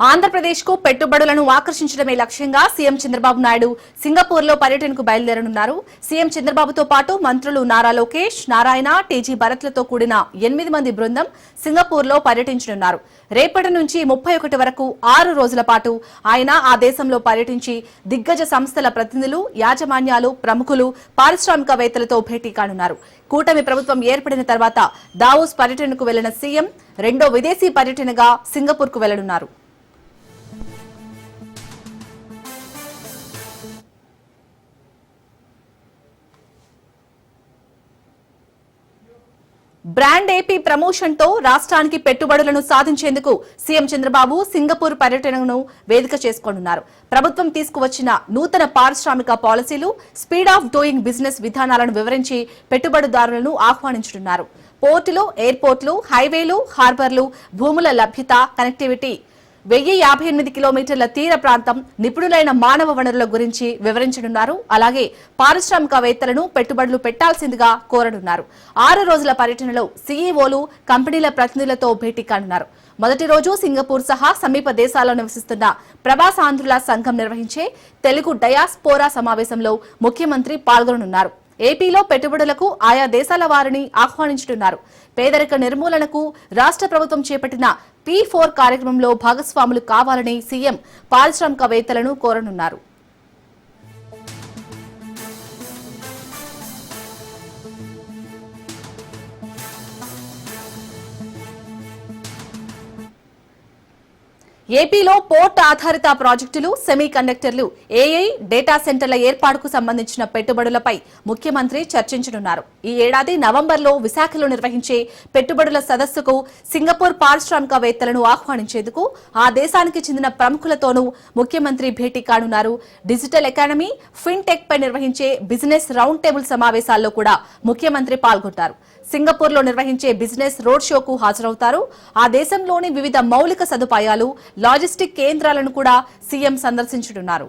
ఆంధ్రప్రదేశ్ కు పెట్టుబడులను ఆకర్షించడమే లక్ష్యంగా సీఎం చంద్రబాబు నాయుడు సింగపూర్ లో పర్యటనకు బయలుదేరనున్నారు. సీఎం చంద్రబాబుతో పాటు మంత్రులు నారా లోకేష్, నారాయణ, టీజీ భరత్లతో కూడిన 8 మంది బృందం సింగపూర్ లో పర్యటించనున్నారు. రేపటి నుంచి 31 వరకు 6 రోజుల పాటు ఆయన ఆ దేశంలో పర్యటించి దిగ్గజ సంస్థల ప్రతినిధులు, యాజమాన్యాలు, ప్రముఖులు, పారిశ్రామికవేత్తలతో భేటీ కానున్నారు. కూటమి ప్రభుత్వం ఏర్పడిన తర్వాత దావోస్ పర్యటనకు వెళ్లిన సీఎం రెండో విదేశీ పర్యటనగా సింగపూర్ కు వెళ్లనున్నారు. బ్రాండ్ ఏపీ ప్రమోషన్ తో రాష్ట్రానికి పెట్టుబడులను సాధించేందుకు సీఎం చంద్రబాబు సింగపూర్ పర్యటనను వేదిక చేసుకోనున్నారు. ప్రభుత్వం తీసుకువచ్చిన నూతన పారిశ్రామిక పాలసీలు, స్పీడ్ ఆఫ్ డూయింగ్ బిజినెస్ విధానాలను వివరించి పెట్టుబడిదారులను ఆహ్వానించనున్నారు. పోర్టులు, ఎయిర్పోర్టులు, హైవేలు, హార్బర్లు, భూముల లభ్యత, కనెక్టివిటీ, 1058 కిలోమీటర్ల తీర ప్రాంతం, నిపుణులైన మానవ వనరుల గురించి వివరించనున్నారు. అలాగే పారిశ్రామికవేత్తలను పెట్టుబడులు పెట్టాల్సిందిగా కోరనున్నారు. 6 రోజుల పర్యటనలో సీఈఓలు, కంపెనీల ప్రతినిధులతో భేటీ కానున్నారు. మొదటి రోజు సింగపూర్ సహా సమీప దేశాల్లో నివసిస్తున్న ప్రవాసాంధ్రుల సంఘం నిర్వహించే తెలుగు డయాస్పోరా సమావేశంలో ముఖ్యమంత్రి పాల్గొననున్నారు. ఏపీలో పెట్టుబడులకు ఆయా దేశాల వారిని ఆహ్వానించనున్నారు. పేదరిక నిర్మూలనకు రాష్ట్ర ప్రభుత్వం చేపట్టిన P4 కార్యక్రమంలో భాగస్వాములు కావాలని సీఎం పారిశ్రామికవేత్తలను కోరనున్నారు. ఏపీలో పోర్ట్ ఆధారిత ప్రాజెక్టులు, సెమీ కండక్టర్లు, ఏఐ, డేటా సెంటర్ల ఏర్పాటుకు సంబంధించిన పెట్టుబడులపై ముఖ్యమంత్రి చర్చించనున్నారు. ఈ ఏడాది నవంబర్లో విశాఖలో నిర్వహించే పెట్టుబడుల సదస్సుకు సింగపూర్ పారిశ్రామికవేత్తలను ఆహ్వానించేందుకు ఆ దేశానికి చెందిన ప్రముఖులతోనూ ముఖ్యమంత్రి భేటీ కానున్నారు. డిజిటల్ ఎకానమీ, ఫిన్టెక్ పై నిర్వహించే బిజినెస్ రౌండ్ టేబుల్ సమావేశాల్లో కూడా ముఖ్యమంత్రి పాల్గొంటారు. సింగపూర్ లో నిర్వహించే బిజినెస్ రోడ్ షోకు హాజరవుతారు. ఆ దేశంలోని వివిధ మౌలిక సదుపాయాలు, లాజిస్టిక్ కేంద్రాలను కూడా సీఎం సందర్శించనున్నారు.